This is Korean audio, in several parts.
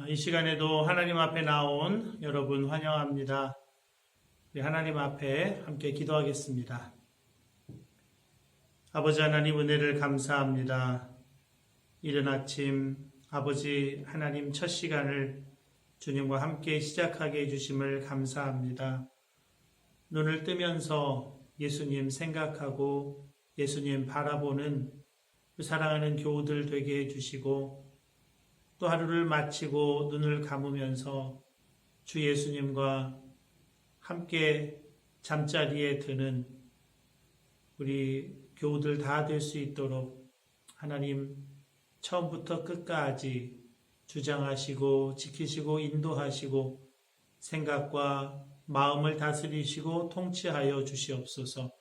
이 시간에도 하나님 앞에 나온 여러분 환영합니다. 우리 하나님 앞에 함께 기도하겠습니다. 아버지 하나님 은혜를 감사합니다. 이른 아침 아버지 하나님 첫 시간을 주님과 함께 시작하게 해주심을 감사합니다. 눈을 뜨면서 예수님 생각하고 예수님 바라보는 사랑하는 교우들 되게 해주시고 또 하루를 마치고 눈을 감으면서 주 예수님과 함께 잠자리에 드는 우리 교우들 다 될 수 있도록 하나님 처음부터 끝까지 주장하시고 지키시고 인도하시고 생각과 마음을 다스리시고 통치하여 주시옵소서.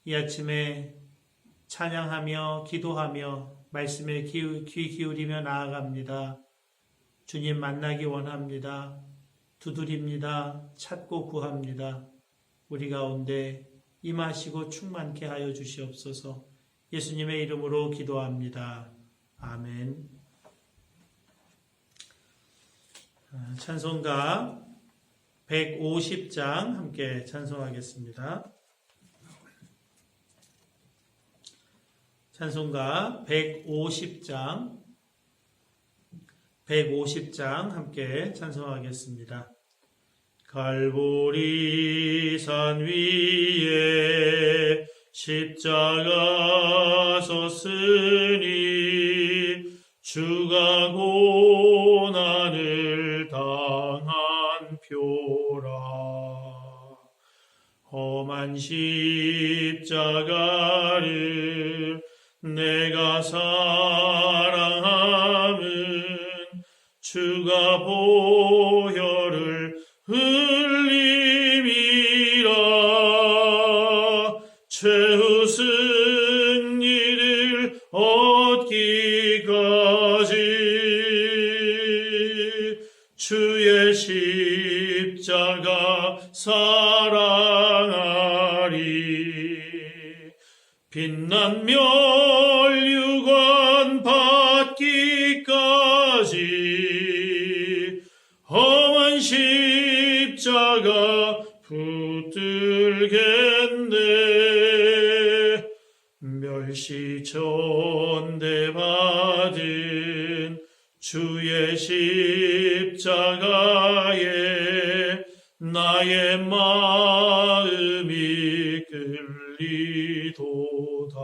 이 아침에 찬양하며 기도하며 말씀에 귀 기울이며 나아갑니다. 주님 만나기 원합니다. 두드립니다. 찾고 구합니다. 우리 가운데 임하시고 충만케 하여 주시옵소서. 예수님의 이름으로 기도합니다. 아멘. 찬송가 150장 함께 찬송하겠습니다. 찬송가 150장 함께 찬송하겠습니다. 갈보리 산 위에 십자가 섰으니 주가 고난을 당한 표라. 험한 십자가를 내가 사랑함은 주가 보혈을 흘림이라. 최후 승리를 얻기까지 주의 십자가 사랑하리. 빛난 멸류관 받기까지 험한 십자가 붙들겠네. 멸시천대받은 주의 십자가에 나의 마음이 끌리도다.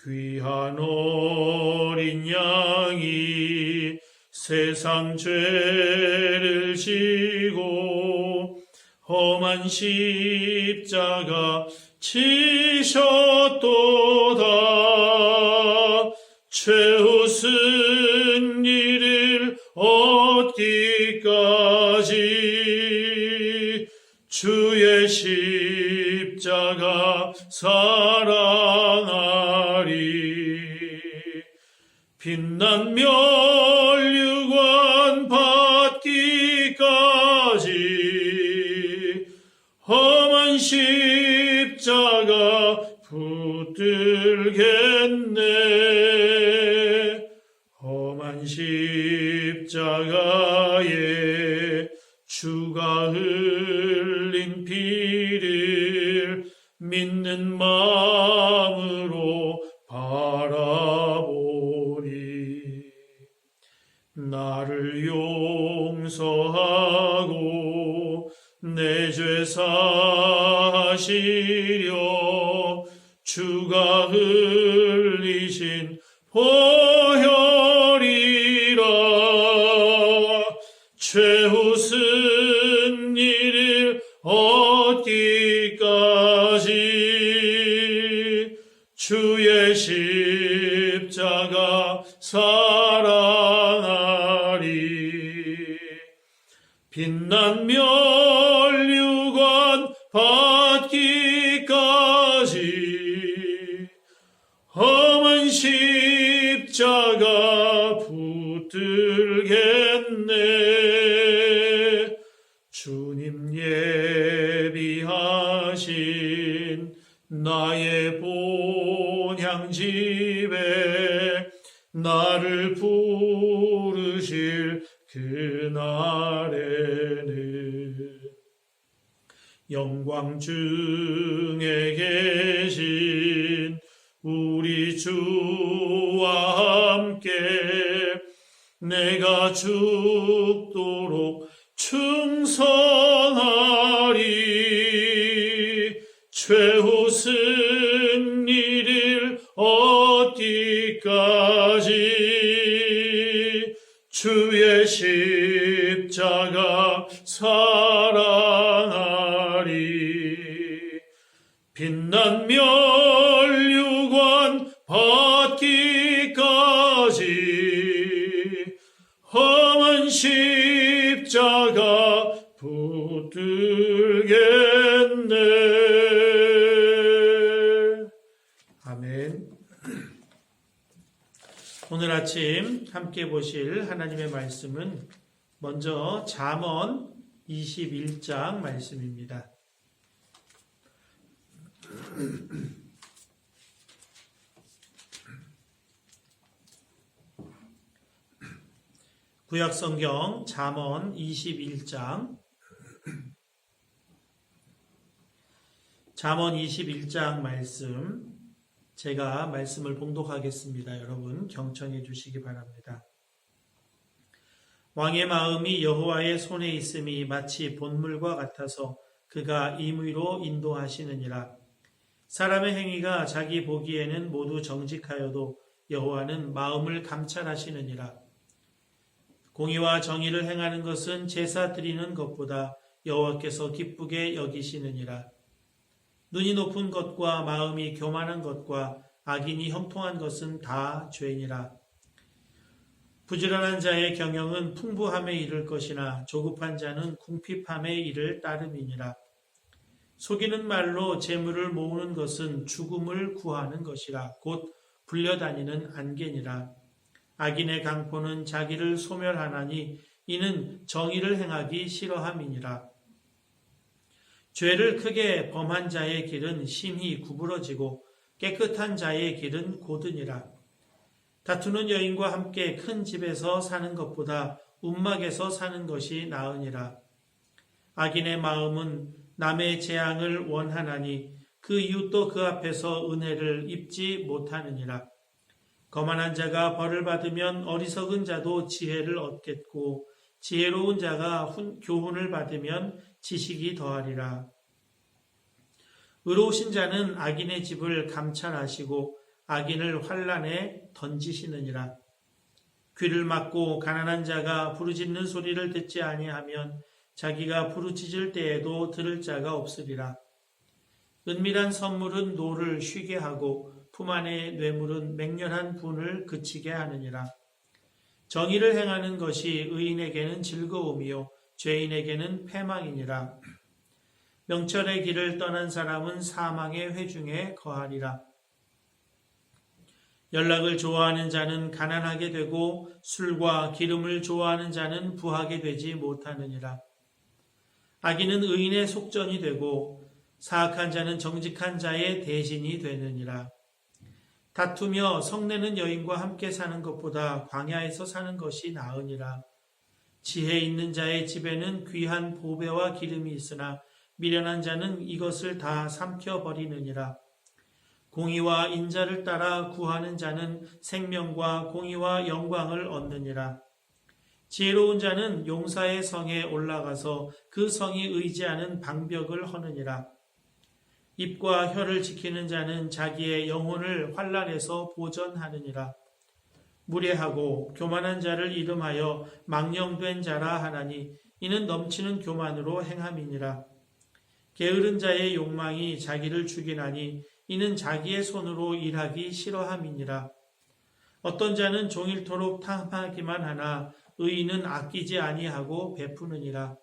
귀한 어린 양이 세상 죄를 지고 험한 십자가 지셨도다. 최후 승리를 얻기까지 주의 십자가 사랑하리. 빛난 멸류관 받기까지 험한 십자가 붙들겠네. 험한 십자가에 주가 흘린 피를 믿는 마음으로 바라보리. 나를 용서하고 내 죄 사하시려 주가 흘리신 보혈이라. 최후 승리를 얻기까지 주의 십자가 사랑하리. 빛난 멸류관 받기까지 험한 십자가 붙들겠네. 주님 예비하신 나의 본향집에 나를 나를 부르실 그날에는 영광 중에 계신 우리 주와 함께 내가 죽도록 충성하리. 최후 승리를 얻기까지 주의 십자가 사랑하리. 빛난 면류관 받기까지 험한 십자가 붙들겠네. 아멘. 오늘 아침 함께 보실 하나님의 말씀은 먼저 잠언 21장 말씀입니다. 구약성경 잠언 21장 잠언 21장 말씀, 제가 말씀을 봉독하겠습니다. 여러분 경청해 주시기 바랍니다. 왕의 마음이 여호와의 손에 있음이 마치 본물과 같아서 그가 임의로 인도하시느니라. 사람의 행위가 자기 보기에는 모두 정직하여도 여호와는 마음을 감찰하시느니라. 공의와 정의를 행하는 것은 제사 드리는 것보다 여호와께서 기쁘게 여기시느니라. 눈이 높은 것과 마음이 교만한 것과 악인이 형통한 것은 다 죄니라. 부지런한 자의 경영은 풍부함에 이를 것이나 조급한 자는 궁핍함에 이를 따름이니라. 속이는 말로 재물을 모으는 것은 죽음을 구하는 것이라. 곧 불려다니는 안개니라. 악인의 강포는 자기를 소멸하나니 이는 정의를 행하기 싫어함이니라. 죄를 크게 범한 자의 길은 심히 구부러지고 깨끗한 자의 길은 고드니라. 다투는 여인과 함께 큰 집에서 사는 것보다 움막에서 사는 것이 나으니라. 악인의 마음은 남의 재앙을 원하나니 그 이웃도 그 앞에서 은혜를 입지 못하느니라. 거만한 자가 벌을 받으면 어리석은 자도 지혜를 얻겠고 지혜로운 자가 교훈을 받으면 지식이 더하리라. 의로우신 자는 악인의 집을 감찰하시고 악인을 환란에 던지시느니라. 귀를 막고 가난한 자가 부르짖는 소리를 듣지 아니하면 자기가 부르짖을 때에도 들을 자가 없으리라. 은밀한 선물은 노를 쉬게 하고 품 안의 뇌물은 맹렬한 분을 그치게 하느니라. 정의를 행하는 것이 의인에게는 즐거움이요 죄인에게는 패망이니라. 명철의 길을 떠난 사람은 사망의 회중에 거하리라. 연락을 좋아하는 자는 가난하게 되고 술과 기름을 좋아하는 자는 부하게 되지 못하느니라. 악인은 의인의 속전이 되고 사악한 자는 정직한 자의 대신이 되느니라. 다투며 성내는 여인과 함께 사는 것보다 광야에서 사는 것이 나으니라. 지혜 있는 자의 집에는 귀한 보배와 기름이 있으나 미련한 자는 이것을 다 삼켜버리느니라. 공의와 인자를 따라 구하는 자는 생명과 공의와 영광을 얻느니라. 지혜로운 자는 용사의 성에 올라가서 그 성이 의지하는 방벽을 허느니라. 입과 혀를 지키는 자는 자기의 영혼을 환난에서 보전하느니라. 무례하고 교만한 자를 이름하여 망령된 자라 하나니 이는 넘치는 교만으로 행함이니라. 게으른 자의 욕망이 자기를 죽이나니 이는 자기의 손으로 일하기 싫어함이니라. 어떤 자는 종일토록 탐하기만 하나 의인은 아끼지 아니하고 베푸느니라.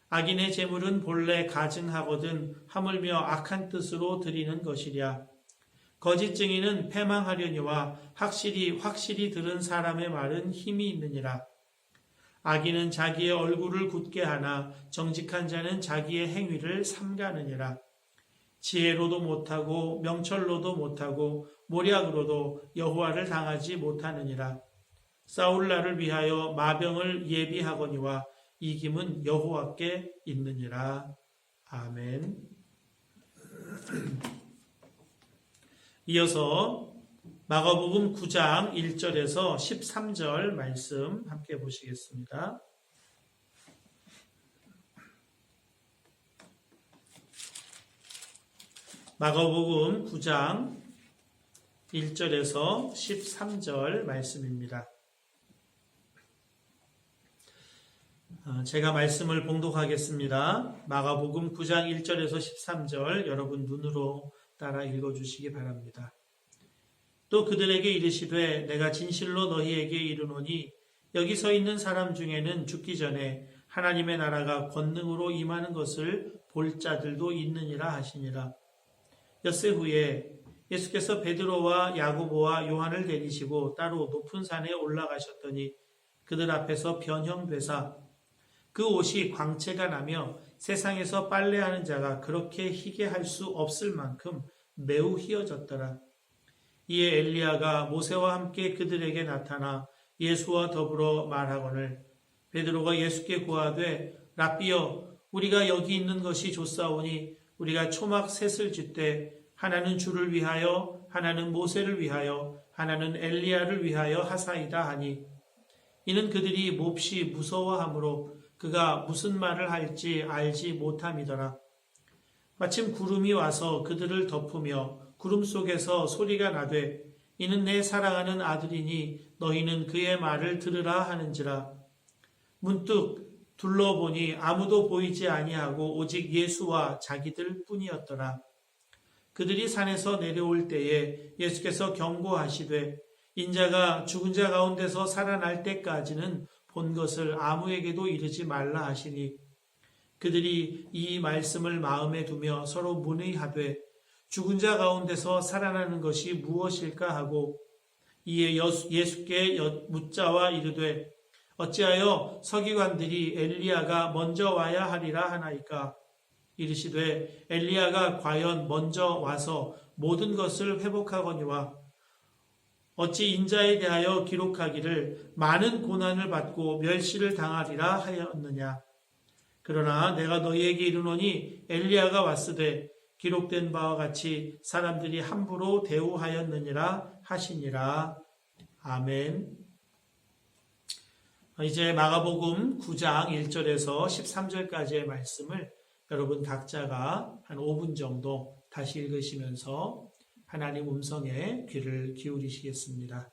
악인의 재물은 본래 가증하거든 하물며 악한 뜻으로 드리는 것이랴. 거짓 증인은 패망하려니와 확실히 들은 사람의 말은 힘이 있느니라. 악인은 자기의 얼굴을 굳게 하나 정직한 자는 자기의 행위를 삼가느니라. 지혜로도 못하고 명철로도 못하고 모략으로도 여호와를 당하지 못하느니라. 싸울 날을 위하여 마병을 예비하거니와 이김은 여호와께 있느니라. 아멘. 이어서 마가복음 9장 1절에서 13절 말씀 함께 보시겠습니다. 마가복음 9장 1절에서 13절 말씀입니다. 제가 말씀을 봉독하겠습니다. 마가복음 9장 1절에서 13절 여러분 눈으로 따라 읽어주시기 바랍니다. 또 그들에게 이르시되 내가 진실로 너희에게 이르노니 여기 서 있는 사람 중에는 죽기 전에 하나님의 나라가 권능으로 임하는 것을 볼 자들도 있느니라 하시니라. 엿새 후에 예수께서 베드로와 야고보와 요한을 데리시고 따로 높은 산에 올라가셨더니 그들 앞에서 변형되사 그 옷이 광채가 나며 세상에서 빨래하는 자가 그렇게 희게 할 수 없을 만큼 매우 희어졌더라. 이에 엘리야가 모세와 함께 그들에게 나타나 예수와 더불어 말하거늘 베드로가 예수께 고하되 랍비여 우리가 여기 있는 것이 좋사오니 우리가 초막 셋을 짓되 하나는 주를 위하여 하나는 모세를 위하여 하나는 엘리야를 위하여 하사이다 하니 이는 그들이 몹시 무서워하므로 그가 무슨 말을 할지 알지 못함이더라. 마침 구름이 와서 그들을 덮으며 구름 속에서 소리가 나되 이는 내 사랑하는 아들이니 너희는 그의 말을 들으라 하는지라. 문득 둘러보니 아무도 보이지 아니하고 오직 예수와 자기들 뿐이었더라. 그들이 산에서 내려올 때에 예수께서 경고하시되 인자가 죽은 자 가운데서 살아날 때까지는 본 것을 아무에게도 이르지 말라 하시니 그들이 이 말씀을 마음에 두며 서로 문의하되 죽은 자 가운데서 살아나는 것이 무엇일까 하고 이에 예수께 묻자와 이르되 어찌하여 서기관들이 엘리야가 먼저 와야 하리라 하나이까. 이르시되 엘리야가 과연 먼저 와서 모든 것을 회복하거니와 어찌 인자에 대하여 기록하기를 많은 고난을 받고 멸시를 당하리라 하였느냐. 그러나 내가 너희에게 이르노니 엘리야가 왔으되 기록된 바와 같이 사람들이 함부로 대우하였느니라 하시니라. 아멘. 이제 마가복음 9장 1절에서 13절까지의 말씀을 여러분 각자가 한 5분 정도 다시 읽으시면서 하나님 음성에 귀를 기울이시겠습니다.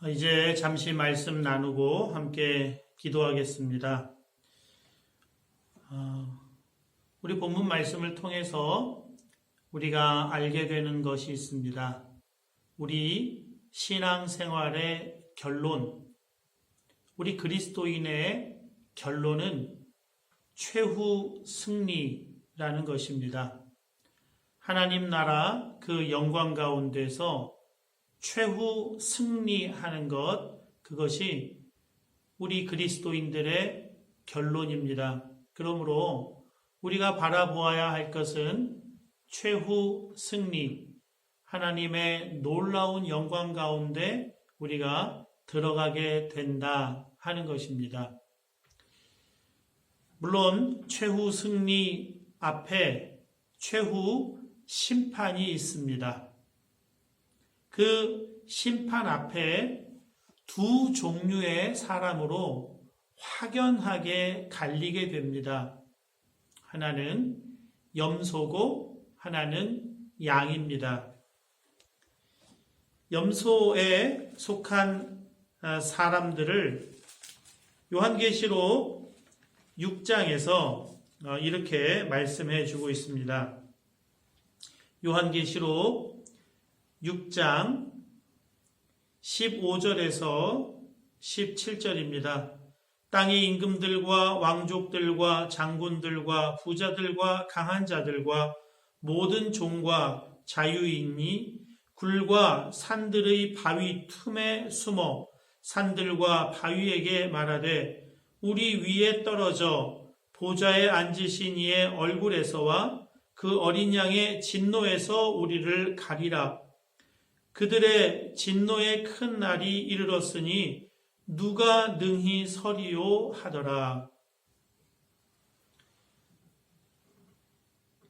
이제 잠시 말씀 나누고 함께 기도하겠습니다. 우리 본문 말씀을 통해서 우리가 알게 되는 것이 있습니다. 우리 신앙생활의 결론, 우리 그리스도인의 결론은 최후 승리라는 것입니다. 하나님 나라 그 영광 가운데서 최후 승리하는 것, 그것이 우리 그리스도인들의 결론입니다. 그러므로 우리가 바라보아야 할 것은 최후 승리, 하나님의 놀라운 영광 가운데 우리가 들어가게 된다 하는 것입니다. 물론 최후 승리 앞에 최후 심판이 있습니다. 그 심판 앞에 두 종류의 사람으로 확연하게 갈리게 됩니다. 하나는 염소고 하나는 양입니다. 염소에 속한 사람들을 요한계시록 6장에서 이렇게 말씀해 주고 있습니다. 요한계시록 6장 15절에서 17절입니다. 땅의 임금들과 왕족들과 장군들과 부자들과 강한 자들과 모든 종과 자유인이 굴과 산들의 바위 틈에 숨어 산들과 바위에게 말하되 우리 위에 떨어져 보좌에 앉으신 이의 얼굴에서와 그 어린 양의 진노에서 우리를 가리라. 그들의 진노의 큰 날이 이르렀으니 누가 능히 서리요 하더라.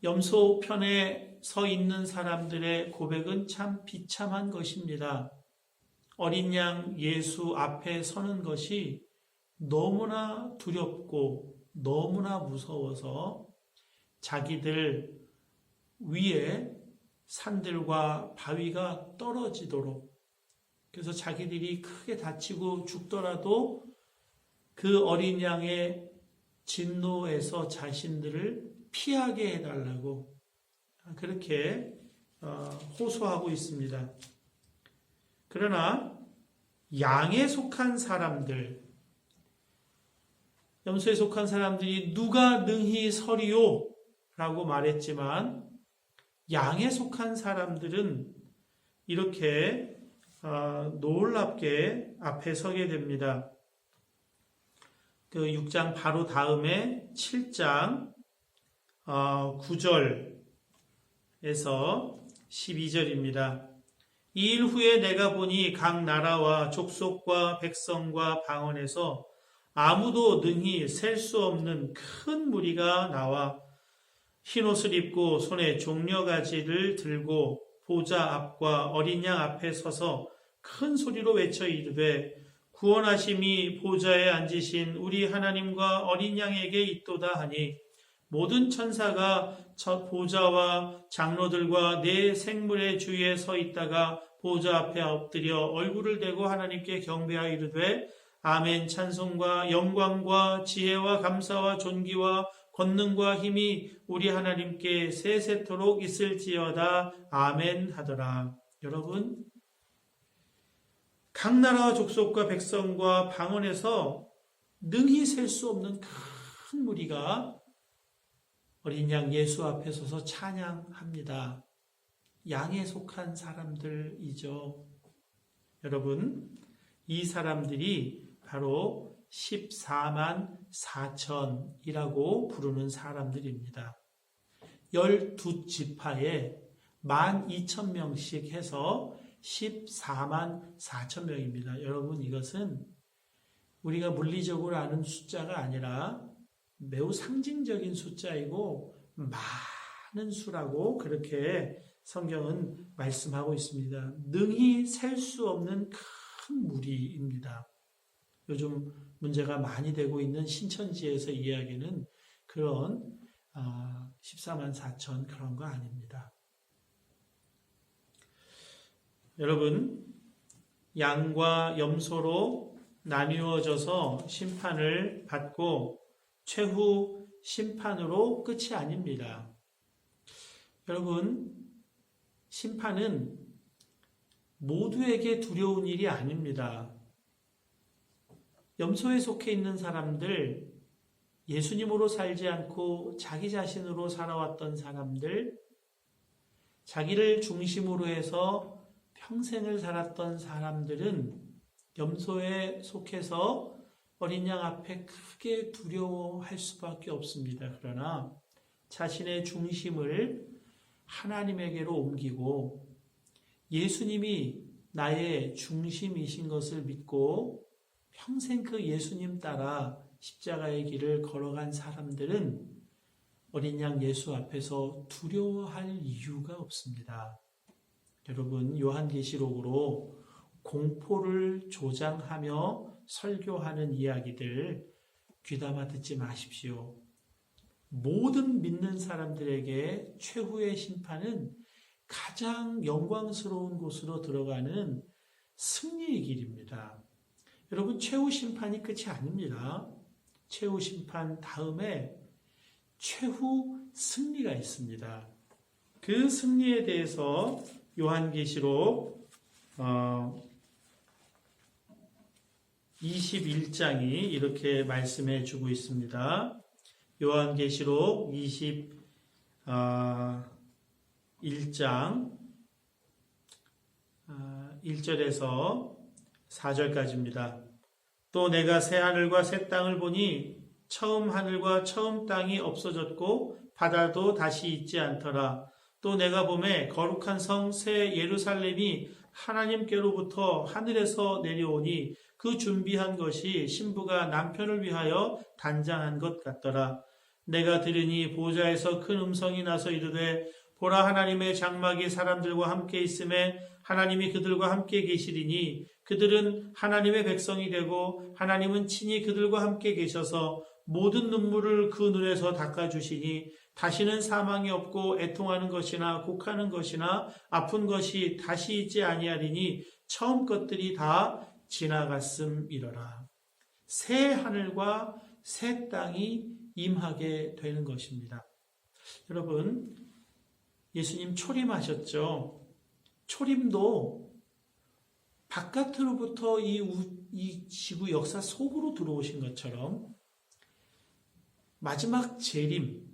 염소 편에 서 있는 사람들의 고백은 참 비참한 것입니다. 어린 양 예수 앞에 서는 것이 너무나 두렵고 너무나 무서워서 자기들 위에 산들과 바위가 떨어지도록, 그래서 자기들이 크게 다치고 죽더라도 그 어린 양의 진노에서 자신들을 피하게 해달라고 그렇게 호소하고 있습니다. 그러나 양에 속한 사람들, 염소에 속한 사람들이 누가 능히 서리요? 라고 말했지만 양에 속한 사람들은 이렇게 놀랍게 앞에 서게 됩니다. 그 6장 바로 다음에 7장 9절에서 12절입니다. 이 일 후에 내가 보니 각 나라와 족속과 백성과 방언에서 아무도 능히 셀 수 없는 큰 무리가 나와 흰옷을 입고 손에 종려가지를 들고 보좌 앞과 어린 양 앞에 서서 큰 소리로 외쳐 이르되 구원하심이 보좌에 앉으신 우리 하나님과 어린 양에게 있도다 하니 모든 천사가 보좌와 장로들과 네 생물의 주위에 서 있다가 보좌 앞에 엎드려 얼굴을 대고 하나님께 경배하여 이르되 아멘. 찬송과 영광과 지혜와 감사와 존귀와 권능과 힘이 우리 하나님께 세세토록 있을지어다. 아멘 하더라. 여러분, 각 나라와 족속과 백성과 방언에서 능히 셀 수 없는 큰 무리가 어린 양 예수 앞에 서서 찬양합니다. 양에 속한 사람들이죠. 여러분, 이 사람들이 바로 14만 4천이라고 부르는 사람들입니다. 12지파에 12,000명씩 해서 14만 4천 명입니다. 여러분, 이것은 우리가 물리적으로 아는 숫자가 아니라 매우 상징적인 숫자이고 많은 수라고 그렇게 성경은 말씀하고 있습니다. 능히 셀 수 없는 큰 무리입니다. 요즘 문제가 많이 되고 있는 신천지에서 이야기는 그런 14만 4천 그런 거 아닙니다. 여러분, 양과 염소로 나뉘어져서 심판을 받고 최후 심판으로 끝이 아닙니다. 여러분, 심판은 모두에게 두려운 일이 아닙니다. 염소에 속해 있는 사람들, 예수님으로 살지 않고 자기 자신으로 살아왔던 사람들, 자기를 중심으로 해서 평생을 살았던 사람들은 염소에 속해서 어린 양 앞에 크게 두려워할 수밖에 없습니다. 그러나 자신의 중심을 하나님에게로 옮기고 예수님이 나의 중심이신 것을 믿고 평생 그 예수님 따라 십자가의 길을 걸어간 사람들은 어린 양 예수 앞에서 두려워할 이유가 없습니다. 여러분, 요한계시록으로 공포를 조장하며 설교하는 이야기들 귀담아 듣지 마십시오. 모든 믿는 사람들에게 최후의 심판은 가장 영광스러운 곳으로 들어가는 승리의 길입니다. 여러분, 최후 심판이 끝이 아닙니다. 최후 심판 다음에 최후 승리가 있습니다. 그 승리에 대해서 요한계시록 21장이 이렇게 말씀해 주고 있습니다. 요한계시록 21장 1절에서 4절까지입니다. 또 내가 새 하늘과 새 땅을 보니 처음 하늘과 처음 땅이 없어졌고 바다도 다시 있지 않더라. 또 내가 보매 거룩한 성 새 예루살렘이 하나님께로부터 하늘에서 내려오니 그 준비한 것이 신부가 남편을 위하여 단장한 것 같더라. 내가 들으니 보좌에서 큰 음성이 나서 이르되 보라, 하나님의 장막이 사람들과 함께 있음에 하나님이 그들과 함께 계시리니 그들은 하나님의 백성이 되고 하나님은 친히 그들과 함께 계셔서 모든 눈물을 그 눈에서 닦아주시니 다시는 사망이 없고 애통하는 것이나 곡하는 것이나 아픈 것이 다시 있지 아니하리니 처음 것들이 다 지나갔음이러라. 새 하늘과 새 땅이 임하게 되는 것입니다. 여러분, 예수님 초림하셨죠? 초림도 바깥으로부터 이 지구 역사 속으로 들어오신 것처럼 마지막 재림,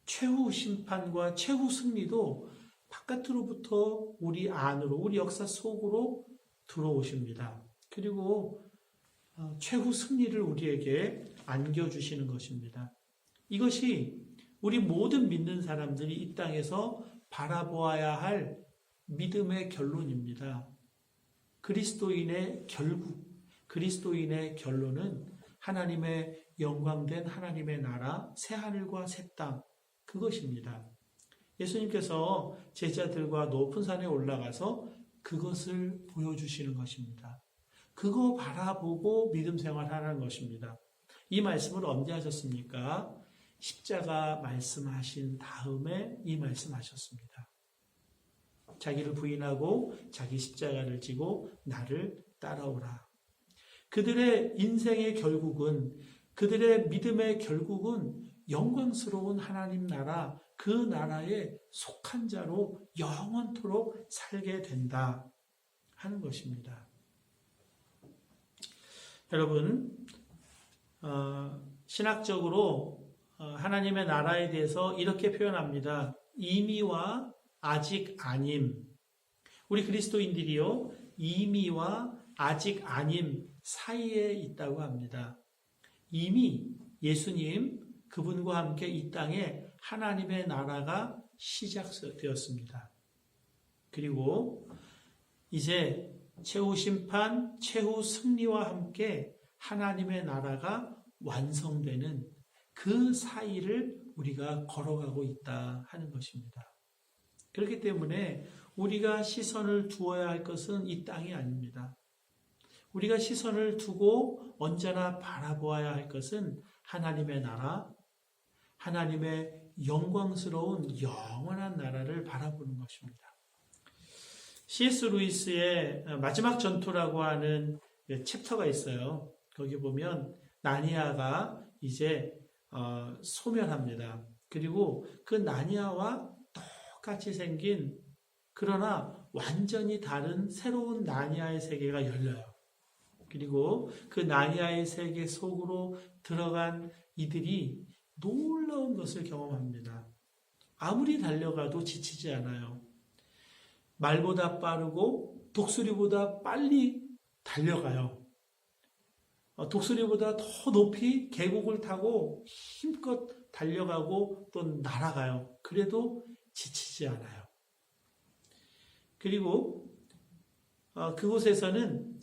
최후 심판과 최후 승리도 바깥으로부터 우리 안으로, 우리 역사 속으로 들어오십니다. 그리고 최후 승리를 우리에게 안겨주시는 것입니다. 이것이 우리 모든 믿는 사람들이 이 땅에서 바라보아야 할 믿음의 결론입니다. 그리스도인의 결국, 그리스도인의 결론은 하나님의 영광된 하나님의 나라, 새 하늘과 새 땅, 그것입니다. 예수님께서 제자들과 높은 산에 올라가서 그것을 보여주시는 것입니다. 그거 바라보고 믿음 생활하라는 것입니다. 이 말씀을 언제 하셨습니까? 십자가 말씀하신 다음에 이 말씀하셨습니다. 자기를 부인하고 자기 십자가를 지고 나를 따라오라. 그들의 인생의 결국은, 그들의 믿음의 결국은 영광스러운 하나님 나라, 그 나라에 속한 자로 영원토록 살게 된다 하는 것입니다. 여러분, 신학적으로 하나님의 나라에 대해서 이렇게 표현합니다. 이미와 아직 아님. 우리 그리스도인들이요, 이미와 아직 아님 사이에 있다고 합니다. 이미 예수님, 그분과 함께 이 땅에 하나님의 나라가 시작되었습니다. 그리고 이제 최후 심판, 최후 승리와 함께 하나님의 나라가 완성되는 그 사이를 우리가 걸어가고 있다 하는 것입니다. 그렇기 때문에 우리가 시선을 두어야 할 것은 이 땅이 아닙니다. 우리가 시선을 두고 언제나 바라보아야 할 것은 하나님의 나라, 하나님의 영광스러운 영원한 나라를 바라보는 것입니다. C.S. 루이스의 마지막 전투라고 하는 챕터가 있어요. 거기 보면 나니아가 이제 소멸합니다. 그리고 그 나니아와 똑같이 생긴 그러나 완전히 다른 새로운 나니아의 세계가 열려요. 그리고 그 나니아의 세계 속으로 들어간 이들이 놀라운 것을 경험합니다. 아무리 달려가도 지치지 않아요. 말보다 빠르고 독수리보다 빨리 달려가요. 독수리보다 더 높이 계곡을 타고 힘껏 달려가고 또 날아가요. 그래도 지치지 않아요. 그리고 그곳에서는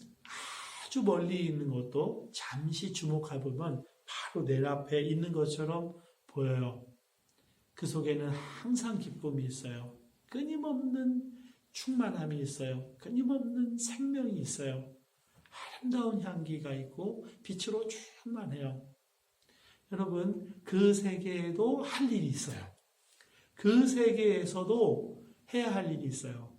아주 멀리 있는 것도 잠시 주목해보면 바로 내 앞에 있는 것처럼 보여요. 그 속에는 항상 기쁨이 있어요. 끊임없는 충만함이 있어요. 끊임없는 생명이 있어요. 아름다운 향기가 있고 빛으로 충만해요. 여러분, 그 세계에도 할 일이 있어요. 그 세계에서도 해야 할 일이 있어요.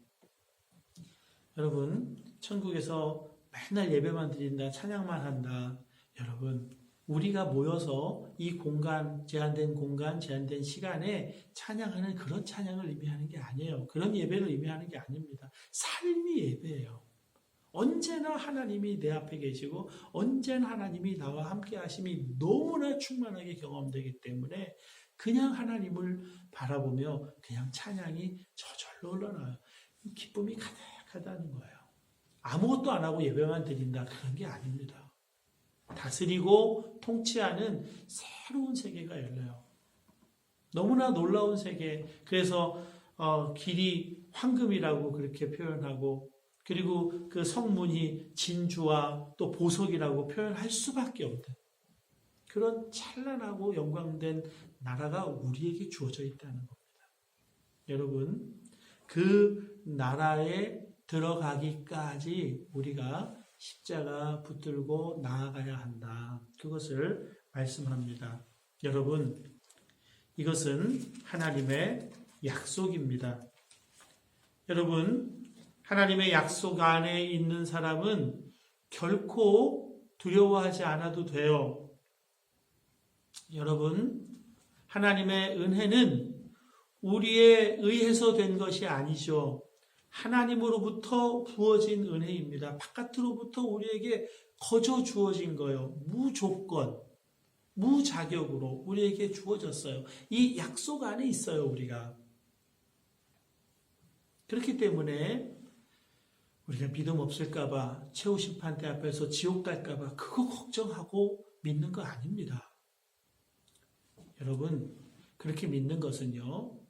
여러분, 천국에서 맨날 예배만 드린다, 찬양만 한다. 여러분, 우리가 모여서 이 공간, 제한된 시간에 찬양하는 그런 찬양을 의미하는 게 아니에요. 그런 예배를 의미하는 게 아닙니다. 삶이 예배예요. 언제나 하나님이 내 앞에 계시고 언제나 하나님이 나와 함께 하심이 너무나 충만하게 경험되기 때문에 그냥 하나님을 바라보며 그냥 찬양이 저절로 흘러나와요. 기쁨이 가득하다는 거예요. 아무것도 안 하고 예배만 드린다, 그런 게 아닙니다. 다스리고 통치하는 새로운 세계가 열려요. 너무나 놀라운 세계. 그래서 길이 황금이라고 그렇게 표현하고, 그리고 그 성문이 진주와 또 보석이라고 표현할 수밖에 없는 그런 찬란하고 영광된 나라가 우리에게 주어져 있다는 겁니다. 여러분, 그 나라에 들어가기까지 우리가 십자가 붙들고 나아가야 한다. 그것을 말씀합니다. 여러분, 이것은 하나님의 약속입니다. 여러분, 하나님의 약속 안에 있는 사람은 결코 두려워하지 않아도 돼요. 여러분, 하나님의 은혜는 우리에 의해서 된 것이 아니죠. 하나님으로부터 부어진 은혜입니다. 바깥으로부터 우리에게 거저 주어진 거예요. 무조건, 무자격으로 우리에게 주어졌어요. 이 약속 안에 있어요, 우리가. 그렇기 때문에 우리가 믿음 없을까봐, 최후 심판대 앞에서 지옥 갈까봐 그거 걱정하고 믿는 거 아닙니다. 여러분, 그렇게 믿는 것은요,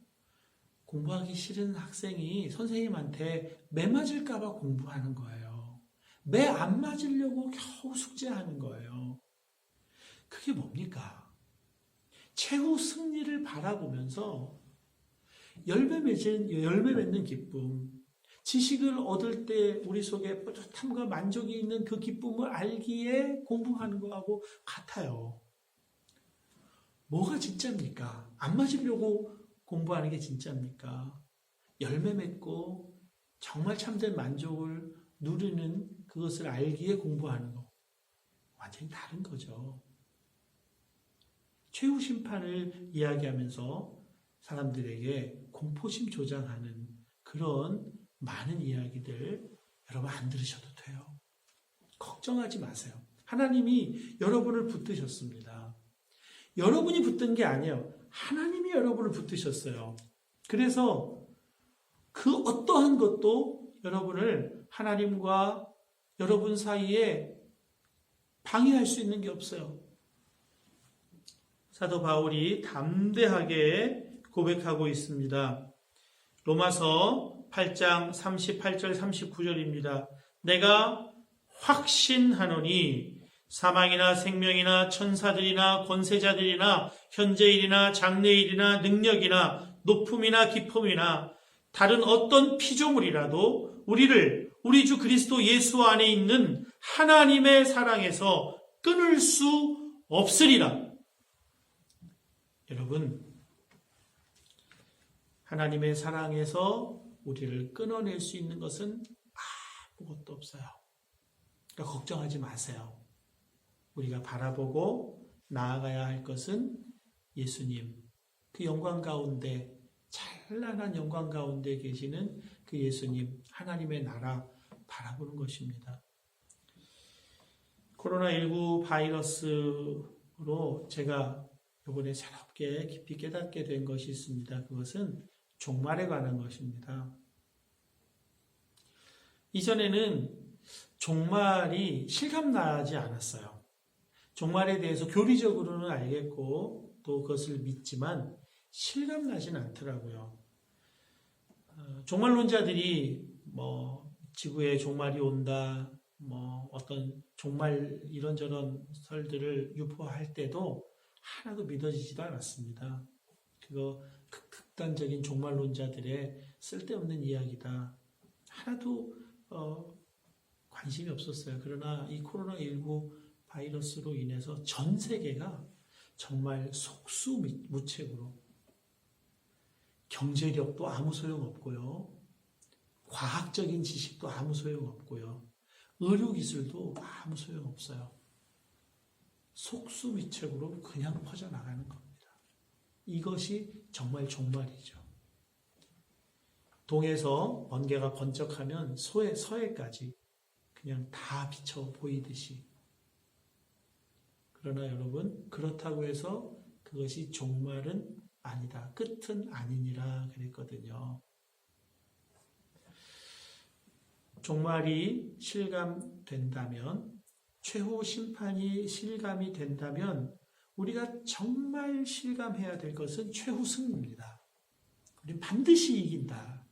공부하기 싫은 학생이 선생님한테 매 맞을까봐 공부하는 거예요. 매 안 맞으려고 겨우 숙제하는 거예요. 그게 뭡니까? 최후 승리를 바라보면서 열매 맺는 기쁨, 지식을 얻을 때 우리 속에 뿌듯함과 만족이 있는 그 기쁨을 알기에 공부하는 거하고 같아요. 뭐가 진짜입니까? 안 맞으려고 공부하는 게 진짜입니까? 열매 맺고 정말 참된 만족을 누리는 그것을 알기에 공부하는 거. 완전히 다른 거죠. 최후 심판을 이야기하면서 사람들에게 공포심 조장하는 그런 많은 이야기들 여러분 안 들으셔도 돼요. 걱정하지 마세요. 하나님이 여러분을 붙드셨습니다. 여러분이 붙든 게 아니에요. 하나님이 여러분을 붙드셨어요. 그래서 그 어떠한 것도 여러분을 하나님과 여러분 사이에 방해할 수 있는 게 없어요. 사도 바울이 담대하게 고백하고 있습니다. 로마서 8장 38절 39절입니다. 내가 확신하노니 사망이나 생명이나 천사들이나 권세자들이나 현재일이나 장래일이나 능력이나 높음이나 깊음이나 다른 어떤 피조물이라도 우리를 우리 주 그리스도 예수 안에 있는 하나님의 사랑에서 끊을 수 없으리라. 여러분, 하나님의 사랑에서 우리를 끊어낼 수 있는 것은 아무것도 없어요. 그러니까 걱정하지 마세요. 우리가 바라보고 나아가야 할 것은 예수님, 그 영광 가운데, 찬란한 영광 가운데 계시는 그 예수님, 하나님의 나라 바라보는 것입니다. 코로나19 바이러스로 제가 이번에 새롭게 깊이 깨닫게 된 것이 있습니다. 그것은 종말에 관한 것입니다. 이전에는 종말이 실감나지 않았어요. 종말에 대해서 교리적으로는 알겠고 또 그것을 믿지만 실감나진 않더라고요. 종말론자들이 지구에 종말이 온다, 어떤 종말 이런저런 설들을 유포할 때도 하나도 믿어지지도 않았습니다. 그거 극단적인 종말론자들의 쓸데없는 이야기다. 하나도 관심이 없었어요. 그러나 이 코로나19 바이러스로 인해서 전 세계가 정말 속수무책으로 경제력도 아무 소용없고요. 과학적인 지식도 아무 소용없고요. 의료기술도 아무 소용없어요. 속수무책으로 그냥 퍼져나가는 겁니다. 이것이 정말 종말이죠. 동에서 번개가 번쩍하면 서해까지 그냥 다 비쳐 보이듯이. 그러나 여러분, 그렇다고 해서 그것이 종말은 아니다. 끝은 아니니라 그랬거든요. 종말이 실감된다면, 최후 심판이 실감이 된다면 우리가 정말 실감해야 될 것은 최후 승리입니다. 우리는 반드시 이긴다.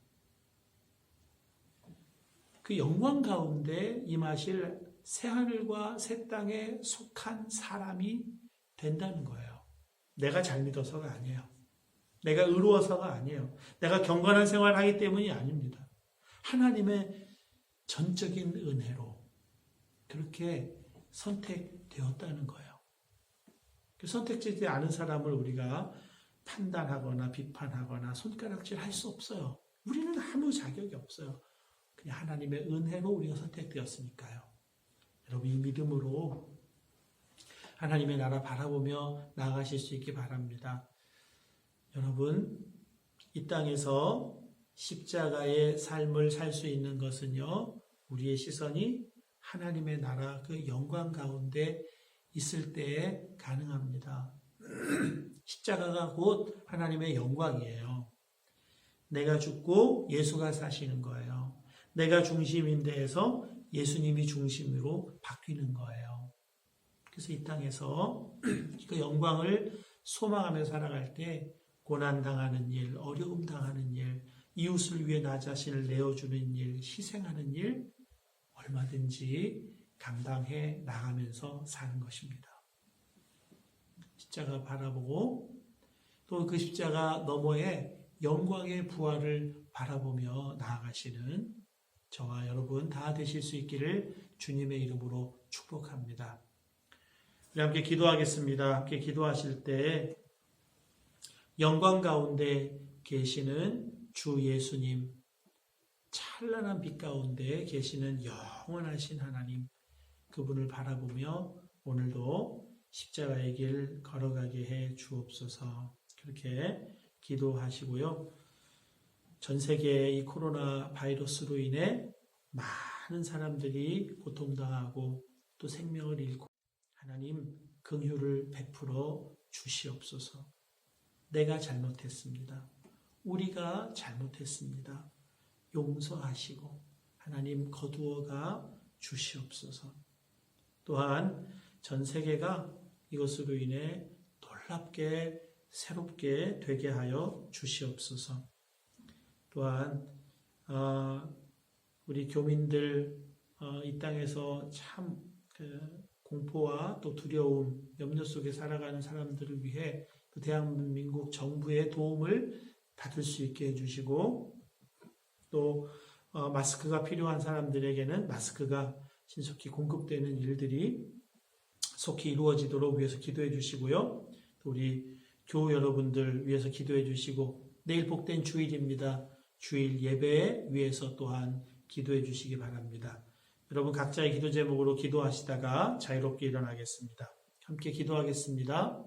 그 영광 가운데 임하실 새하늘과 새 땅에 속한 사람이 된다는 거예요. 내가 잘 믿어서가 아니에요. 내가 의로워서가 아니에요. 내가 경건한 생활을 하기 때문이 아닙니다. 하나님의 전적인 은혜로 그렇게 선택되었다는 거예요. 선택되지 않은 사람을 우리가 판단하거나 비판하거나 손가락질 할 수 없어요. 우리는 아무 자격이 없어요. 그냥 하나님의 은혜로 우리가 선택되었으니까요. 여러분, 이 믿음으로 하나님의 나라 바라보며 나아가실 수 있기 바랍니다. 여러분, 이 땅에서 십자가의 삶을 살 수 있는 것은요, 우리의 시선이 하나님의 나라 그 영광 가운데 있을 때에 가능합니다. 십자가가 곧 하나님의 영광이에요. 내가 죽고 예수가 사시는 거예요. 내가 중심인데 해서 예수님이 중심으로 바뀌는 거예요. 그래서 이 땅에서 그 영광을 소망하며 살아갈 때 고난당하는 일, 어려움 당하는 일, 이웃을 위해 나 자신을 내어주는 일, 희생하는 일 얼마든지 감당해 나가면서 사는 것입니다. 십자가 바라보고 또 그 십자가 너머에 영광의 부활을 바라보며 나아가시는 저와 여러분 다 되실 수 있기를 주님의 이름으로 축복합니다. 우리 함께 기도하겠습니다. 함께 기도하실 때 영광 가운데 계시는 주 예수님, 찬란한 빛 가운데 계시는 영원하신 하나님, 그분을 바라보며 오늘도 십자가의 길 걸어가게 해 주옵소서. 그렇게 기도하시고요. 전 세계의 이 코로나 바이러스로 인해 많은 사람들이 고통당하고 또 생명을 잃고 하나님 긍휼을 베풀어 주시옵소서. 내가 잘못했습니다. 우리가 잘못했습니다. 용서하시고 하나님 거두어가 주시옵소서. 또한 전 세계가 이것으로 인해 놀랍게 새롭게 되게 하여 주시옵소서. 또한 우리 교민들 이 땅에서 참 공포와 또 두려움, 염려 속에 살아가는 사람들을 위해 또 대한민국 정부의 도움을 받을 수 있게 해주시고 또 마스크가 필요한 사람들에게는 마스크가 신속히 공급되는 일들이 속히 이루어지도록 위해서 기도해 주시고요. 또 우리 교우 여러분들 위해서 기도해 주시고 내일 복된 주일입니다. 주일 예배 위해서 또한 기도해 주시기 바랍니다. 여러분 각자의 기도 제목으로 기도하시다가 자유롭게 일어나겠습니다. 함께 기도하겠습니다.